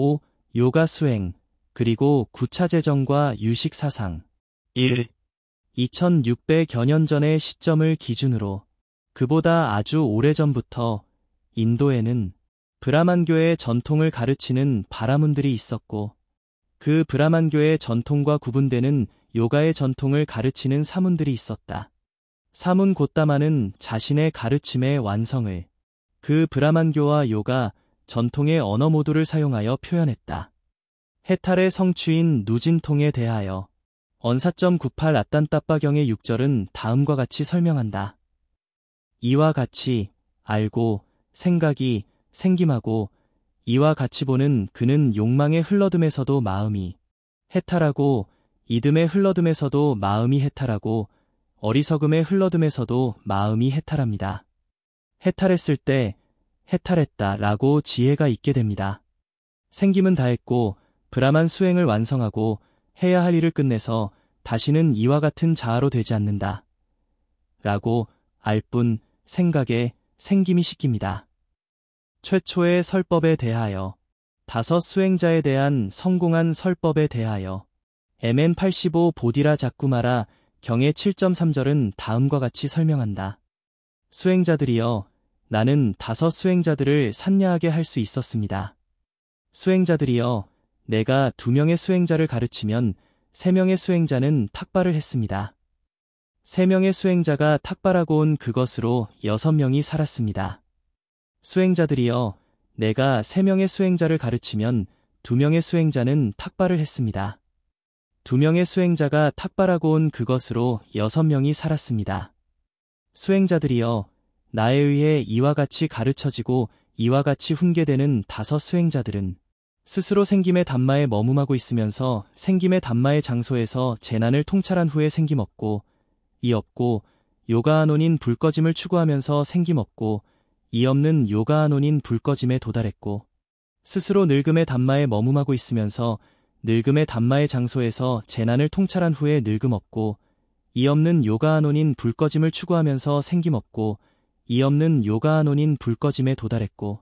5. 요가 수행, 그리고 구차 재정과 유식 사상. 1. 2600여 년 전의 시점을 기준으로 그보다 아주 오래전부터 인도에는 브라만교의 전통을 가르치는 바라문들이 있었고 그 브라만교의 전통과 구분되는 요가의 전통을 가르치는 사문들이 있었다. 사문 고따마는 자신의 가르침의 완성을 그 브라만교와 요가 전통의 언어 모두를 사용하여 표현했다. 해탈의 성추인 누진통에 대하여 언4.98 아딴따빠경의 6절은 다음과 같이 설명한다. 이와 같이 알고 생각이 생김하고 이와 같이 보는 그는 욕망의 흘러듦에서도 마음이 해탈하고 이듬의 흘러듦에서도 마음이 해탈하고 어리석음의 흘러듦에서도 마음이 해탈합니다. 해탈했을 때 해탈했다 라고 지혜가 있게 됩니다. 생김은 다했고 브라만 수행을 완성하고 해야 할 일을 끝내서 다시는 이와 같은 자아로 되지 않는다 라고 알 뿐 생각에 생김이 씻깁니다. 최초의 설법에 대하여 5 수행자에 대한 성공한 설법에 대하여 MN85 보디라 자꾸마라 경의 7.3절은 다음과 같이 설명한다. 수행자들이여, 나는 5 수행자들을 산야하게 할 수 있었습니다. 수행자들이여, 내가 2명의 수행자를 가르치면 3명의 수행자는 탁발을 했습니다. 3명의 수행자가 탁발하고 온 그것으로 6명이 살았습니다. 수행자들이여, 내가 3명의 수행자를 가르치면 2명의 수행자는 탁발을 했습니다. 2명의 수행자가 탁발하고 온 그것으로 6명이 살았습니다. 수행자들이여, 나에 의해 이와 같이 가르쳐지고 이와 같이 훈계되는 5 수행자들은 스스로 생김의 담마에 머금하고 있으면서 생김의 담마의 장소에서 재난을 통찰한 후에 생김 없고 이 없고 요가아논인 불꺼짐을 추구하면서 생김 없고 이 없는 요가아논인 불꺼짐에 도달했고 스스로 늙음의 담마에 머금하고 있으면서 늙음의 담마의 장소에서 재난을 통찰한 후에 늙음 없고 이 없는 요가아논인 불꺼짐을 추구하면서 생김 없고 이 없는 요가아논인 불꺼짐에 도달했고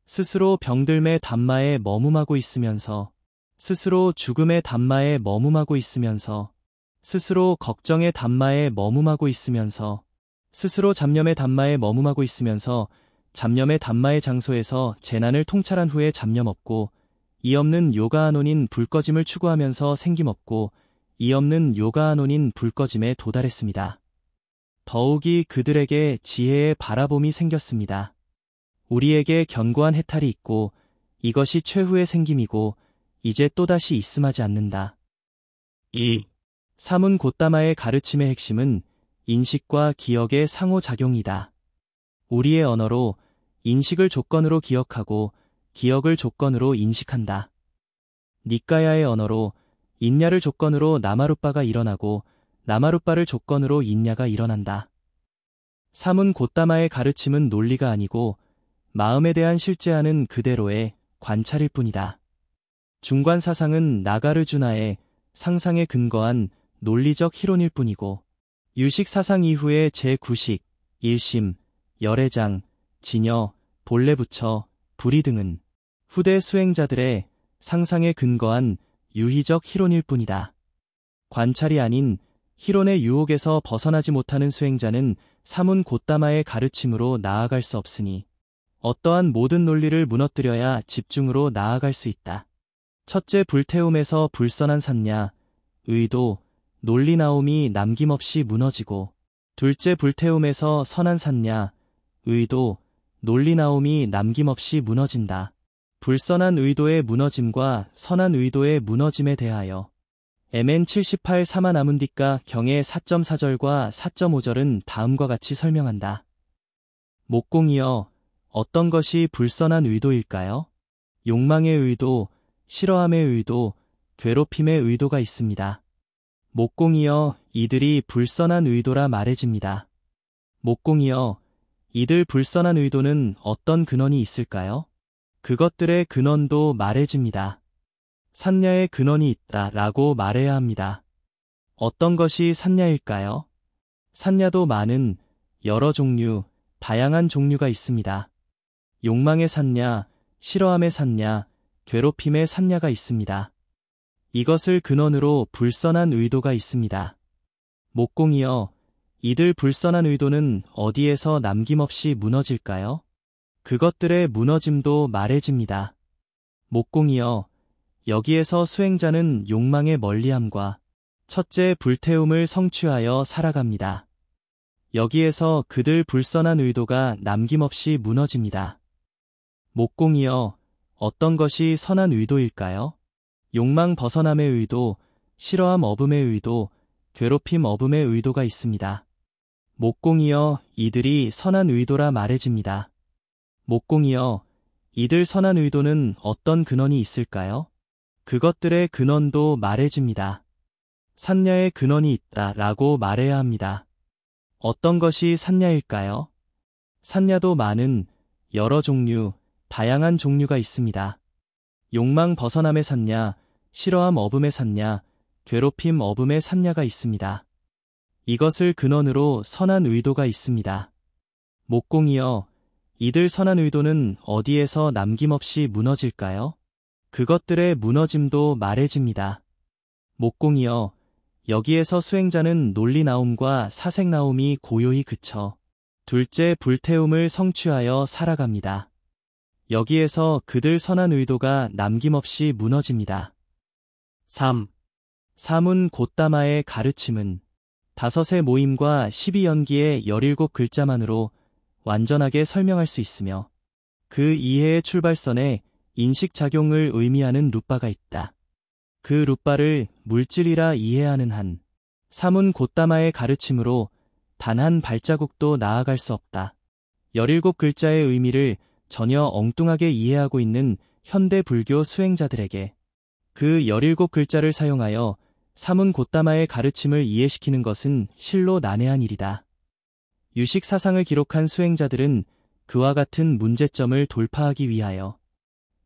스스로 병들매 담마에 머금하고 있으면서 스스로 죽음의 담마에 머금하고 있으면서 스스로 걱정의 담마에 머금하고 있으면서 스스로 잡념의 담마에 머금하고 있으면서 잡념의 담마의 장소에서 재난을 통찰한 후에 잡념 없고 이 없는 요가아논인 불꺼짐을 추구하면서 생김 없고 이 없는 요가아논인 불꺼짐에 도달했습니다. 더욱이 그들에게 지혜의 바라봄이 생겼습니다. 우리에게 견고한 해탈이 있고 이것이 최후의 생김이고 이제 또다시 있음하지 않는다. 2. 사문 고따마의 가르침의 핵심은 인식과 기억의 상호작용이다. 우리의 언어로 인식을 조건으로 기억하고 기억을 조건으로 인식한다. 니까야의 언어로 인야를 조건으로 나마루빠가 일어나고 나마루빠를 조건으로 인야가 일어난다. 사문 고따마의 가르침은 논리가 아니고 마음에 대한 실제하는 그대로의 관찰일 뿐이다. 중관 사상은 나가르주나의 상상에 근거한 논리적 희론일 뿐이고 유식 사상 이후의 제9식, 일심, 열애장, 진여, 본래부처, 불이 등은 후대 수행자들의 상상에 근거한 유희적 희론일 뿐이다. 관찰이 아닌 희론의 유혹에서 벗어나지 못하는 수행자는 사문 고따마의 가르침으로 나아갈 수 없으니 어떠한 모든 논리를 무너뜨려야 집중으로 나아갈 수 있다. 첫째 불태움에서 불선한 산냐, 의도, 논리 나옴이 남김없이 무너지고 둘째 불태움에서 선한 산냐, 의도, 논리 나옴이 남김없이 무너진다. 불선한 의도의 무너짐과 선한 의도의 무너짐에 대하여 MN78 사마나문디까 경의 4.4절과 4.5절은 다음과 같이 설명한다. 목공이여, 어떤 것이 불선한 의도일까요? 욕망의 의도, 싫어함의 의도, 괴롭힘의 의도가 있습니다. 목공이여, 이들이 불선한 의도라 말해집니다. 목공이여, 이들 불선한 의도는 어떤 근원이 있을까요? 그것들의 근원도 말해집니다. 산야의 근원이 있다 라고 말해야 합니다. 어떤 것이 산야일까요? 산야도 많은 여러 종류, 다양한 종류가 있습니다. 욕망의 산야, 싫어함의 산야, 괴롭힘의 산야가 있습니다. 이것을 근원으로 불선한 의도가 있습니다. 목공이여, 이들 불선한 의도는 어디에서 남김없이 무너질까요? 그것들의 무너짐도 말해집니다. 목공이여, 여기에서 수행자는 욕망의 멀리함과 첫째 불태움을 성취하여 살아갑니다. 여기에서 그들 불선한 의도가 남김없이 무너집니다. 목공이여, 어떤 것이 선한 의도일까요? 욕망 벗어남의 의도, 싫어함 어음의 의도, 괴롭힘 어음의 의도가 있습니다. 목공이여, 이들이 선한 의도라 말해집니다. 목공이여, 이들 선한 의도는 어떤 근원이 있을까요? 그것들의 근원도 말해집니다. 산야의 근원이 있다 라고 말해야 합니다. 어떤 것이 산야일까요? 산야도 많은, 여러 종류, 다양한 종류가 있습니다. 욕망 벗어남의 산야, 싫어함 어음의 산야, 괴롭힘 어음의 산야가 있습니다. 이것을 근원으로 선한 의도가 있습니다. 목공이여, 이들 선한 의도는 어디에서 남김없이 무너질까요? 그것들의 무너짐도 말해집니다. 목공이여, 여기에서 수행자는 논리나옴과 사색나옴이 고요히 그쳐 둘째 불태움을 성취하여 살아갑니다. 여기에서 그들 선한 의도가 남김없이 무너집니다. 3. 사문 곧다마의 가르침은 다섯의 모임과 12연기의 17글자만으로 완전하게 설명할 수 있으며 그 이해의 출발선에 인식작용을 의미하는 룻바가 있다. 그 룻바를 물질이라 이해하는 한 사문 곧다마의 가르침으로 단 한 발자국도 나아갈 수 없다. 17글자의 의미를 전혀 엉뚱하게 이해하고 있는 현대 불교 수행자들에게 그 17글자를 사용하여 사문 곧다마의 가르침을 이해시키는 것은 실로 난해한 일이다. 유식 사상을 기록한 수행자들은 그와 같은 문제점을 돌파하기 위하여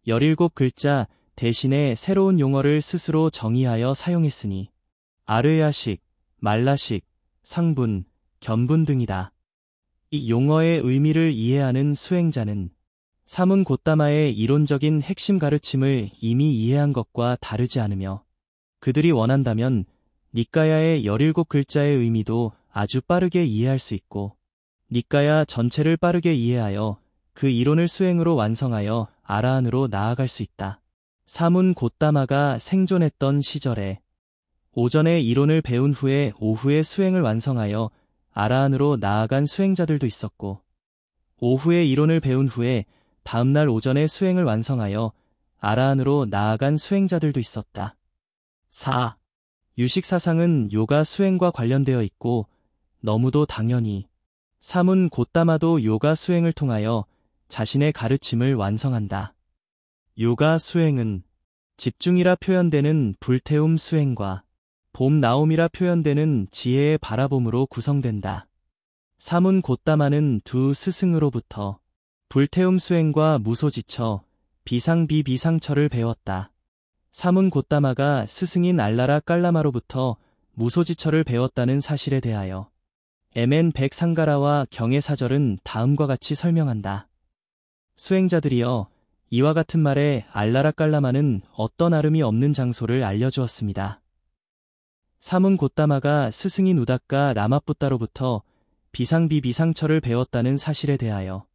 17글자 대신에 새로운 용어를 스스로 정의하여 사용했으니 아르야식, 말라식, 상분, 견분 등이다. 이 용어의 의미를 이해하는 수행자는 사문 곧다마의 이론적인 핵심 가르침을 이미 이해한 것과 다르지 않으며 그들이 원한다면 니까야의 17글자의 의미도 아주 빠르게 이해할 수 있고 니까야 전체를 빠르게 이해하여 그 이론을 수행으로 완성하여 아라한으로 나아갈 수 있다. 사문 곧다마가 생존했던 시절에 오전에 이론을 배운 후에 오후에 수행을 완성하여 아라한으로 나아간 수행자들도 있었고 오후에 이론을 배운 후에 다음날 오전에 수행을 완성하여 아라한으로 나아간 수행자들도 있었다. 4. 유식사상은 요가 수행과 관련되어 있고 너무도 당연히 사문 곧다마도 요가 수행을 통하여 자신의 가르침을 완성한다. 요가 수행은 집중이라 표현되는 불태움 수행과 봄 나옴이라 표현되는 지혜의 바라봄으로 구성된다. 사문 곧다마는 두 스승으로부터 불태움 수행과 무소지처, 비상비비상처를 배웠다. 사문 곧다마가 스승인 알라라 깔라마로부터 무소지처를 배웠다는 사실에 대하여 MN 백상가라와 경의4절은 다음과 같이 설명한다. 수행자들이여, 이와 같은 말에 알라라 깔라마는 어떤 아름이 없는 장소를 알려주었습니다. 사문 곧다마가 스승인 우다까 라마뿌따로부터 비상비비상처를 배웠다는 사실에 대하여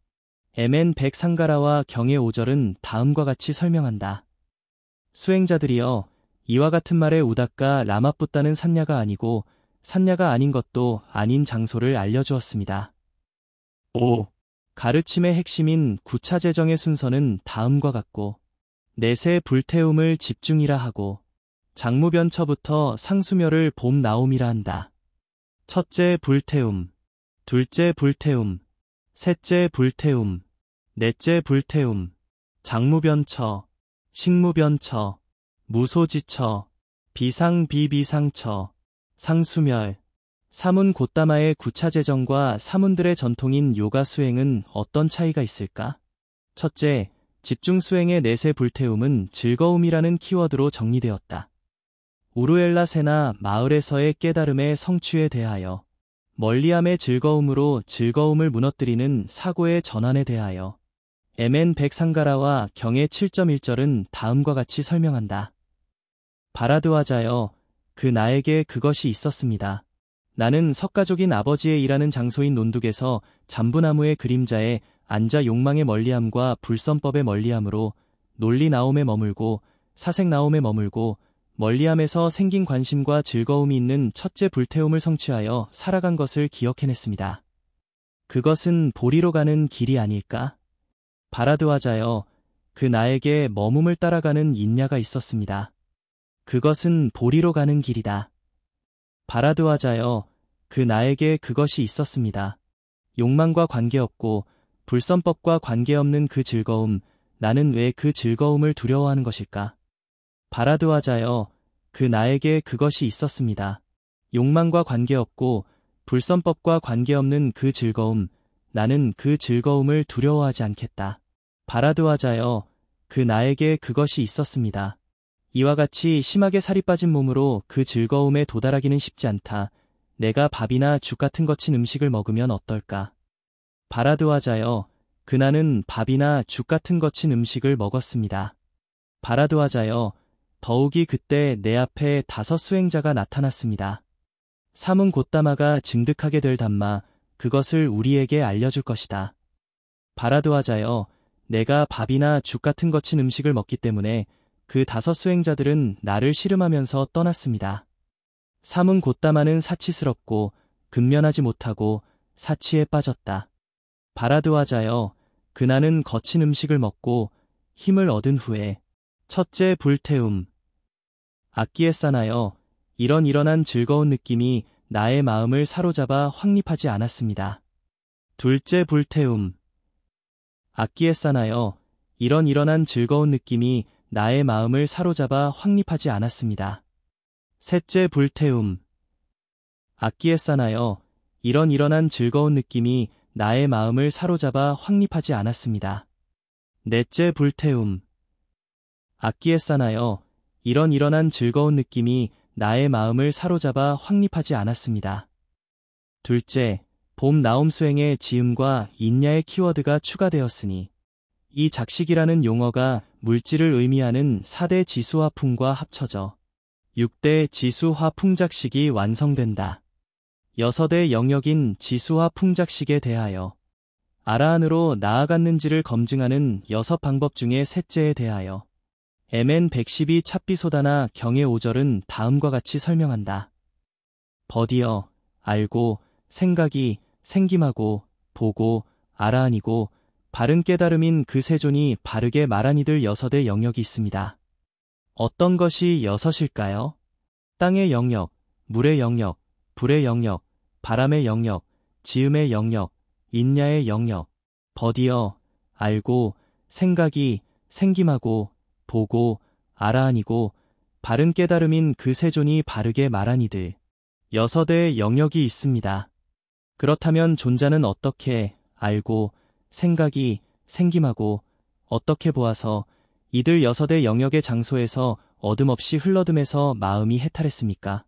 MN 백상가라와 경의5절은 다음과 같이 설명한다. 수행자들이여, 이와 같은 말에 우다까 라마뿌따는 산야가 아니고 산야가 아닌 것도 아닌 장소를 알려주었습니다. 5. 가르침의 핵심인 구차재정의 순서는 다음과 같고 넷의 불태움을 집중이라 하고 장무변처부터 상수멸을 봄 나옴이라 한다. 첫째 불태움, 둘째 불태움, 셋째 불태움, 넷째 불태움, 장무변처, 식무변처, 무소지처, 비상비비상처, 상수멸, 사문 곧다마의 구차재정과 사문들의 전통인 요가 수행은 어떤 차이가 있을까? 첫째, 집중 수행의 넷의 불태움은 즐거움이라는 키워드로 정리되었다. 우루엘라 세나 마을에서의 깨달음의 성취에 대하여, 멀리함의 즐거움으로 즐거움을 무너뜨리는 사고의 전환에 대하여, MN 백상가라와 경의 7.1절은 다음과 같이 설명한다. 바라드와자여, 그 나에게 그것이 있었습니다. 나는 석가족인 아버지의 일하는 장소인 논둑에서 잠부나무의 그림자에 앉아 욕망의 멀리함과 불선법의 멀리함으로 논리 나옴에 머물고 사색 나옴에 머물고 멀리함에서 생긴 관심과 즐거움이 있는 첫째 불태움을 성취하여 살아간 것을 기억해냈습니다. 그것은 보리로 가는 길이 아닐까? 바라드와자여, 그 나에게 머움을 따라가는 인야가 있었습니다. 그것은 보리로 가는 길이다. 바라드와자여, 그 나에게 그것이 있었습니다. 욕망과 관계없고 불선법과 관계없는 그 즐거움, 나는 왜 그 즐거움을 두려워하는 것일까? 바라드와자여, 그 나에게 그것이 있었습니다. 욕망과 관계없고 불선법과 관계없는 그 즐거움, 나는 그 즐거움을 두려워하지 않겠다. 바라드와자여, 그 나에게 그것이 있었습니다. 이와 같이 심하게 살이 빠진 몸으로 그 즐거움에 도달하기는 쉽지 않다. 내가 밥이나 죽 같은 거친 음식을 먹으면 어떨까? 바라드와자여, 그나는 밥이나 죽 같은 거친 음식을 먹었습니다. 바라드와자여, 더욱이 그때 내 앞에 5 수행자가 나타났습니다. 삼은 곧다마가 증득하게 될 담마, 그것을 우리에게 알려줄 것이다. 바라드와자여, 내가 밥이나 죽 같은 거친 음식을 먹기 때문에 그 5 수행자들은 나를 씨름하면서 떠났습니다. 삼은 곧다마는 사치스럽고 근면하지 못하고 사치에 빠졌다. 바라드와자여, 그나는 거친 음식을 먹고 힘을 얻은 후에 첫째 불태움. 악기에싸나여, 이런 일어난 즐거운 느낌이 나의 마음을 사로잡아 확립하지 않았습니다. 둘째 불태움. 악기에싸나여, 이런 일어난 즐거운 느낌이 나의 마음을 사로잡아 확립하지 않았습니다. 셋째 불태움. 악기에싸나여, 이런 일어난 즐거운 느낌이 나의 마음을 사로잡아 확립하지 않았습니다. 넷째 불태움. 악기에싸나여, 이런 일어난 즐거운 느낌이 나의 마음을 사로잡아 확립하지 않았습니다. 둘째, 봄 나옴 수행의 지음과 인야의 키워드가 추가되었으니 이 작식이라는 용어가 물질을 의미하는 4대 지수화풍과 합쳐져 6대 지수화풍작식이 완성된다. 6의 영역인 지수화풍작식에 대하여 아라한으로 나아갔는지를 검증하는 6 방법 중에 셋째에 대하여 MN 112 찹비소다나 경의 5절은 다음과 같이 설명한다. 버디어, 알고, 생각이, 생김하고, 보고, 아라한이고, 바른 깨달음인 그 세존이 바르게 말한 이들 6의 영역이 있습니다. 어떤 것이 6일까요? 땅의 영역, 물의 영역, 불의 영역, 바람의 영역, 지음의 영역, 인야의 영역, 버디어, 알고, 생각이, 생김하고, 보고, 아라한이고, 바른 깨달음인 그 세존이 바르게 말한 이들 6의 영역이 있습니다. 그렇다면 존자는 어떻게 알고, 생각이, 생김하고, 어떻게 보아서 이들 6의 영역의 장소에서 어둠없이 흘러듦에서 마음이 해탈했습니까?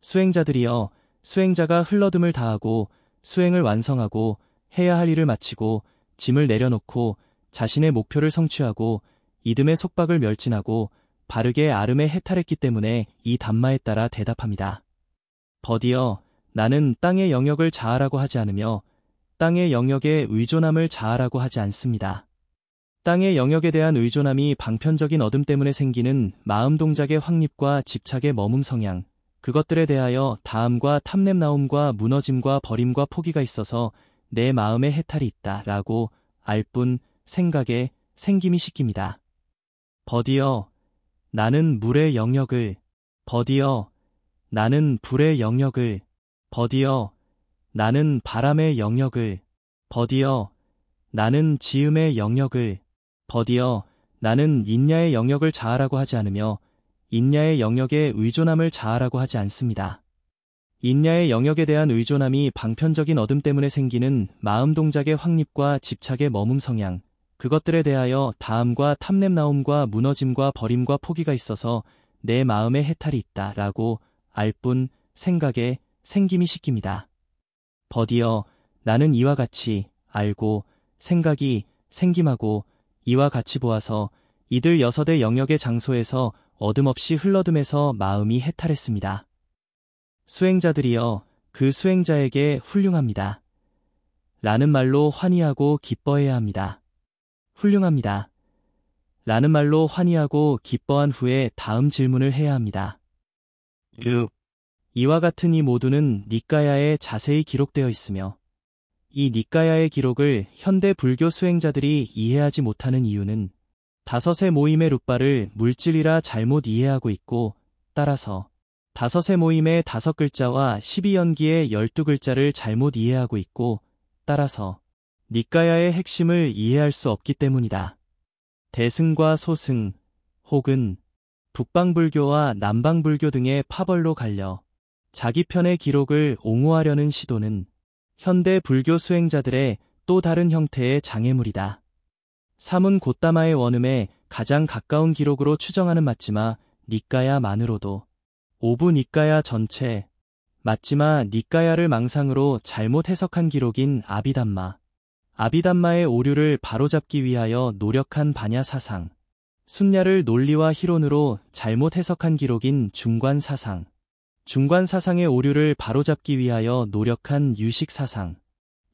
수행자들이여, 수행자가 흘러듦을 다하고 수행을 완성하고 해야 할 일을 마치고 짐을 내려놓고 자신의 목표를 성취하고 이듬의 속박을 멸진하고 바르게 아름에 해탈했기 때문에 이 담마에 따라 대답합니다. 버디어, 나는 땅의 영역을 자아라고 하지 않으며 땅의 영역에 의존함을 자아라고 하지 않습니다. 땅의 영역에 대한 의존함이 방편적인 어둠 때문에 생기는 마음 동작의 확립과 집착의 머문 성향, 그것들에 대하여 다함과 탐냄나옴과 무너짐과 버림과 포기가 있어서 내 마음에 해탈이 있다 라고 알 뿐 생각에 생김이 시킵니다. 버디어, 나는 물의 영역을, 버디어, 나는 불의 영역을, 버디어, 나는 바람의 영역을, 버디어, 나는 지음의 영역을, 버디어, 나는 인야의 영역을 자아라고 하지 않으며 인야의 영역에 의존함을 자아라고 하지 않습니다. 인야의 영역에 대한 의존함이 방편적인 어둠 때문에 생기는 마음 동작의 확립과 집착의 머문 성향, 그것들에 대하여 다함과 탐냄나옴과 무너짐과 버림과 포기가 있어서 내 마음에 해탈이 있다 라고 알 뿐 생각에 생김이 시킵니다. 버디어, 나는 이와 같이 알고 생각이, 생김하고 이와 같이 보아서 이들 6의 영역의 장소에서 어둠없이 흘러듦에서 마음이 해탈했습니다. 수행자들이여, 그 수행자에게 훌륭합니다. 라는 말로 환희하고 기뻐해야 합니다. 훌륭합니다. 라는 말로 환희하고 기뻐한 후에 다음 질문을 해야 합니다. 6. 이와 같은 이 모두는 니까야에 자세히 기록되어 있으며 이 니까야의 기록을 현대 불교 수행자들이 이해하지 못하는 이유는 5의 모임의 룻바를 물질이라 잘못 이해하고 있고 따라서 5의 모임의 5글자와 12연기의 12글자를 잘못 이해하고 있고 따라서 니까야의 핵심을 이해할 수 없기 때문이다. 대승과 소승 혹은 북방불교와 남방불교 등의 파벌로 갈려 자기 편의 기록을 옹호하려는 시도는 현대 불교 수행자들의 또 다른 형태의 장애물이다. 3은 고따마의 원음에 가장 가까운 기록으로 추정하는 맞지마 니까야만으로도 5부 니까야 전체 맞지마 니까야를 망상으로 잘못 해석한 기록인 아비담마의 오류를 바로잡기 위하여 노력한 바냐 사상, 순야를 논리와 희론으로 잘못 해석한 기록인 중관 사상의 오류를 바로잡기 위하여 노력한 유식 사상,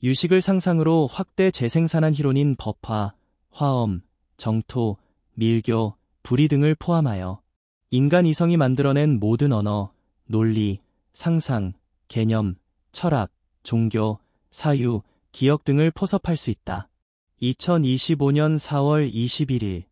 유식을 상상으로 확대 재생산한 희론인 법화, 화엄, 정토, 밀교, 불의 등을 포함하여 인간 이성이 만들어낸 모든 언어, 논리, 상상, 개념, 철학, 종교, 사유, 기억 등을 포섭할 수 있다. 2025년 4월 21일